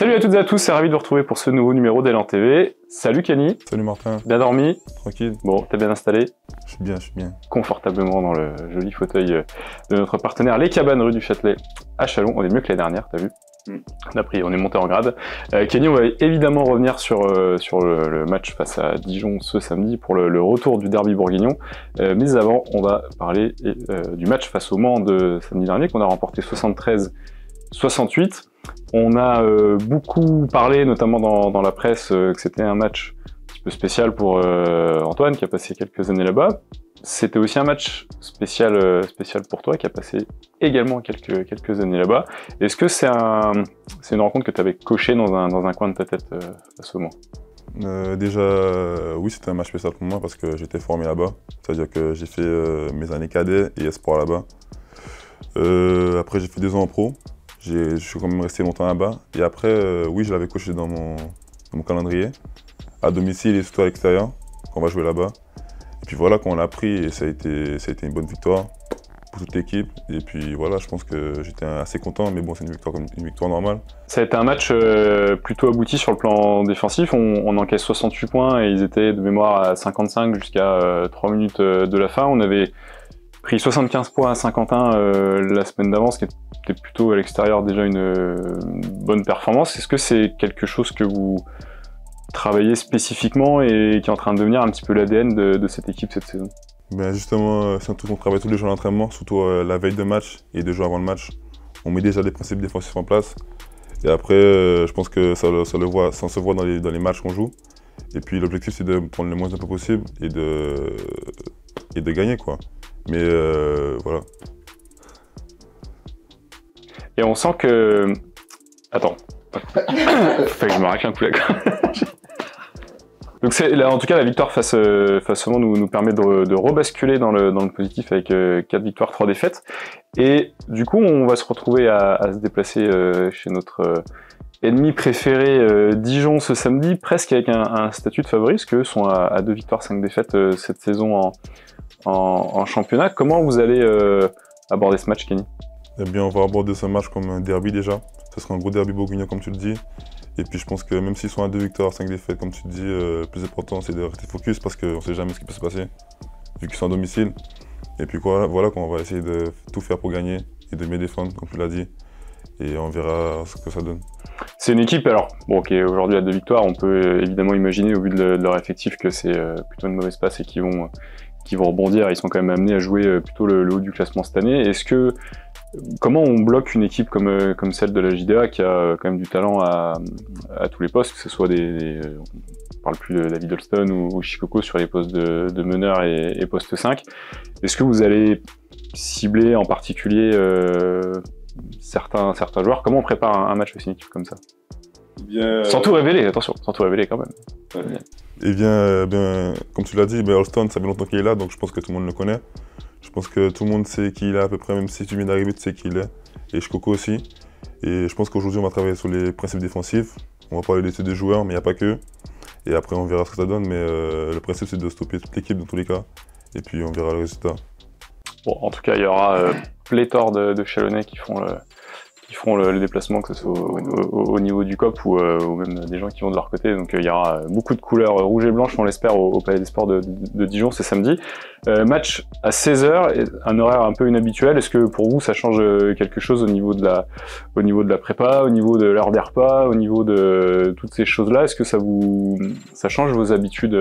Salut à toutes et à tous, c'est ravi de vous retrouver pour ce nouveau numéro d'Elan TV. Salut Kenny. Salut Martin. Bien dormi? Tranquille. Bon, t'es bien installé? Je suis bien. Confortablement dans le joli fauteuil de notre partenaire Les Cabanes rue du Châtelet à Chalon. On est mieux que l'année dernière, t'as vu? On est monté en grade. Kenny, on va évidemment revenir sur le match face à Dijon ce samedi pour le retour du derby bourguignon. Mais avant, on va parler du match face au Mans de samedi dernier qu'on a remporté 73-68. On a beaucoup parlé, notamment dans la presse, que c'était un match un petit peu spécial pour Antoine, qui a passé quelques années là-bas. C'était aussi un match spécial pour toi, qui a passé également quelques années là-bas. Est-ce que c'est une rencontre que tu avais cochée dans un coin de ta tête à ce moment? Déjà, oui, c'était un match spécial pour moi parce que j'étais formé là-bas. C'est-à-dire que j'ai fait mes années cadets et espoir là-bas. Après, j'ai fait 2 ans en pro. Je suis quand même resté longtemps là-bas. Et après, oui, je l'avais coché dans mon calendrier, à domicile et surtout à l'extérieur, qu'on va jouer là-bas. Et puis voilà, quand on l'a pris, et ça a été une bonne victoire pour toute l'équipe. Et puis voilà, je pense que j'étais assez content, mais bon, c'est une victoire normale. Ça a été un match plutôt abouti sur le plan défensif. On encaisse 68 points et ils étaient de mémoire à 55 jusqu'à 3 minutes de la fin. On avait pris 75 points à Saint-Quentin la semaine d'avant, ce qui était plutôt à l'extérieur déjà une bonne performance. Est-ce que c'est quelque chose que vous travaillez spécifiquement et qui est en train de devenir un petit peu l'ADN de cette équipe cette saison? Ben justement, on travaille tous les jours à l'entraînement, surtout la veille de match et 2 jours avant le match. On met déjà des principes défensifs en place. Et après, je pense que ça se voit dans les matchs qu'on joue. Et puis l'objectif, c'est de prendre le moins de points possible et de gagner, quoi. Mais voilà. Et on sent que... Attends. Fait que je me racle un coup là. Donc en tout cas, la victoire face au Mans nous permet de rebasculer dans le positif avec 4 victoires, 3 défaites. Et du coup, on va se retrouver à se déplacer chez notre ennemi préféré Dijon ce samedi, presque avec un statut de favori, parce qu'eux sont à 2 victoires, 5 défaites cette saison en championnat. Comment vous allez aborder ce match, Kenny? Eh bien, on va aborder ce match comme un derby déjà. Ce sera un gros derby bourguignon, comme tu le dis. Et puis je pense que même s'ils sont à 2 victoires, 5 défaites, comme tu le dis, le plus important c'est de rester focus parce qu'on ne sait jamais ce qui peut se passer, vu qu'ils sont à domicile. Et puis voilà qu'on va essayer de tout faire pour gagner et de mieux défendre, comme tu l'as dit. Et on verra ce que ça donne. C'est une équipe, alors, bon, qui est aujourd'hui à 2 victoires, on peut évidemment imaginer au vu de leur effectif que c'est plutôt une mauvaise passe et qu'ils vont rebondir. Ils sont quand même amenés à jouer plutôt le haut du classement cette année. Comment on bloque une équipe comme celle de la JDA qui a quand même du talent à tous les postes, que ce soit on parle plus de David Holston ou Shikoko sur les postes de meneur et poste 5. Est-ce que vous allez cibler en particulier certains joueurs? Comment on prépare un match avec une équipe comme ça? Sans tout révéler, attention, sans tout révéler quand même. Eh bien, comme tu l'as dit, Holston, ça fait longtemps qu'il est là, donc je pense que tout le monde le connaît. Je pense que tout le monde sait qui il est à peu près, même si tu viens d'arriver, tu sais qui il est. Et Shikoko aussi. Et je pense qu'aujourd'hui, on va travailler sur les principes défensifs. On va parler des joueurs, mais il n'y a pas que. Et après, on verra ce que ça donne. Mais le principe, c'est de stopper toute l'équipe dans tous les cas. Et puis, on verra le résultat. Bon, en tout cas, il y aura pléthore de Chalonnais qui feront le déplacement, que ce soit au niveau du COP ou même des gens qui vont de leur côté. Donc il y aura beaucoup de couleurs rouge et blanche, on l'espère, au Palais des Sports de Dijon, c'est samedi. Match à 16h, un horaire un peu inhabituel. Est-ce que pour vous ça change quelque chose au niveau de la prépa, au niveau de l'heure des repas, au niveau de toutes ces choses-là? Est-ce que ça change vos habitudes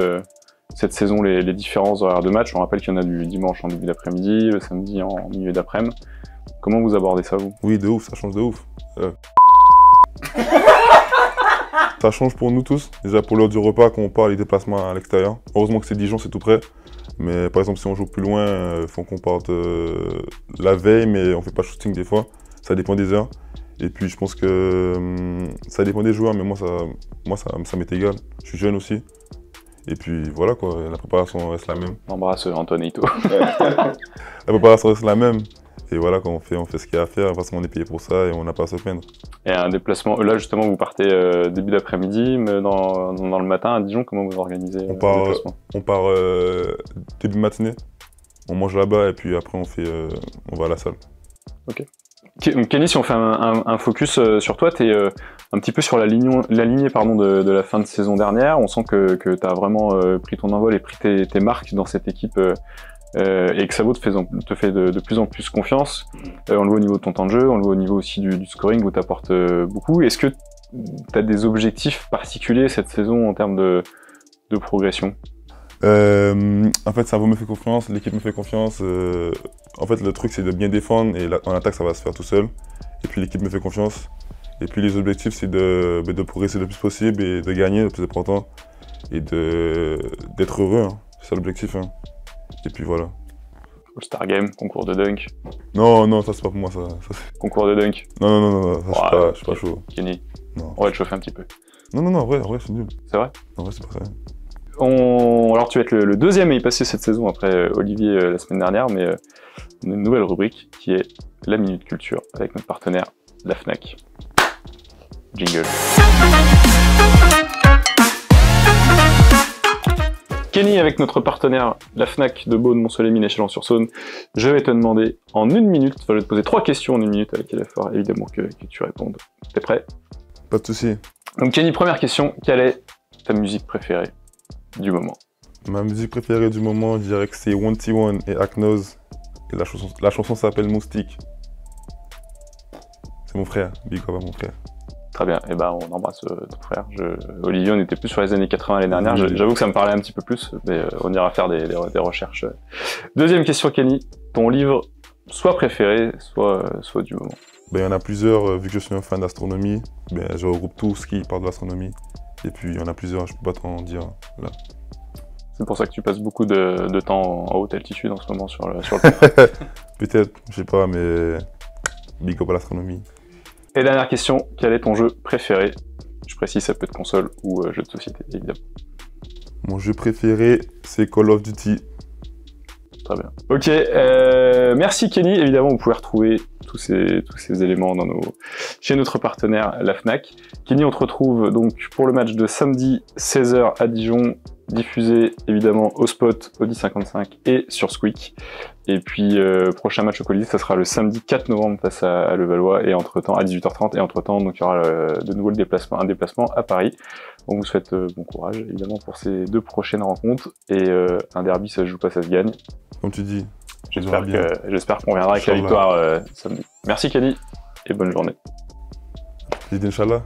cette saison, les différents horaires de match? On rappelle qu'il y en a du dimanche en début d'après-midi, le samedi en milieu d'après-midi. Comment vous abordez ça, vous? Oui, de ouf, ça change de ouf. Ça change pour nous tous. Déjà pour l'heure du repas, quand on part les déplacements à l'extérieur. Heureusement que c'est Dijon, c'est tout près. Mais par exemple, si on joue plus loin, il faut qu'on parte la veille, mais on fait pas shooting des fois. Ça dépend des heures. Et puis je pense que ça dépend des joueurs, mais moi ça m'est égal. Je suis jeune aussi. Et puis voilà quoi, la préparation reste la même. On embrasse Antonito. La préparation reste la même. Et voilà, quand on fait ce qu'il y a à faire, parce qu'on est payé pour ça et on n'a pas à se plaindre. Et un déplacement, là justement vous partez début d'après-midi, mais dans le matin à Dijon, comment vous organisez le déplacement? On part début matinée, on mange là-bas et puis après on va à la salle. Ok. Donc Kenny, si on fait un focus sur toi, tu es un petit peu sur la lignée pardon, de la fin de saison dernière. On sent que tu as vraiment pris ton envol et pris tes marques dans cette équipe et que Sabo te fait de plus en plus confiance. On le voit au niveau de ton temps de jeu, on le voit au niveau aussi du scoring où tu apportes beaucoup. Est-ce que tu as des objectifs particuliers cette saison en termes de progression? En fait, Sabo me fait confiance, l'équipe me fait confiance. En fait, le truc, c'est de bien défendre et en attaque, ça va se faire tout seul. Et puis, l'équipe me fait confiance. Et puis, les objectifs, c'est de progresser le plus possible et de gagner le plus important. Et d'être heureux, hein. C'est ça l'objectif. Hein. Et puis, voilà. All-Star Game, concours de dunk. Non, non, ça, c'est pas pour moi, ça. Concours de dunk. Non, ça, je suis pas chaud. Kenny, non. On va te chauffer un petit peu. Non, en vrai, c'est nul. C'est vrai? En vrai, c'est pas ça. Alors tu vas être le deuxième à y passer cette saison après Olivier la semaine dernière, mais une nouvelle rubrique qui est la Minute Culture avec notre partenaire, la Fnac. Jingle. Kenny, avec notre partenaire, la Fnac de Beaune, Mont-Soleil-Mines et Chalon-sur-Saône, je vais te demander en une minute, je vais te poser 3 questions en une minute avec il va falloir évidemment que tu répondes. T'es prêt? Pas de soucis. Donc Kenny, première question, quelle est ta musique préférée du moment? Ma musique préférée du moment, je dirais que c'est 1T1 et Aknoz. Et la chanson s'appelle Moustique. C'est mon frère, big up à mon frère. Très bien, et ben on embrasse ton frère. Olivier, on était plus sur les années 80 l'année dernière, j'avoue que ça me parlait un petit peu plus, mais on ira faire des recherches. Deuxième question Kenny, ton livre soit préféré, soit du moment? Ben, il y en a plusieurs, vu que je suis un fan d'astronomie, ben, je regroupe tout ce qui parle de l'astronomie. Et puis il y en a plusieurs, je peux pas t'en dire là. C'est pour ça que tu passes beaucoup de temps en haute altitude en ce moment sur le pont. Peut-être, je sais pas, mais big up à l'astronomie. Et dernière question, quel est ton jeu préféré? Je précise, ça peut être console ou jeu de société, évidemment. Mon jeu préféré, c'est Call of Duty. Très bien. Ok, merci Kenny. Évidemment, vous pouvez retrouver tous ces éléments chez notre partenaire, la Fnac. Kenny, on te retrouve donc pour le match de samedi 16h à Dijon, diffusé évidemment au Spot, Audi 55 et sur Squeak. Et puis, prochain match au Colisée, ça sera le samedi 4 novembre face à Levallois et entre-temps à 18h30. Et entre-temps, donc il y aura de nouveau un déplacement à Paris. On vous souhaite bon courage évidemment pour ces 2 prochaines rencontres. Et un derby, ça se joue pas, ça se gagne. Comme tu dis. J'espère qu'on reviendra avec la victoire samedi. Merci Kenny et bonne journée. J'ai dit Inch'Allah.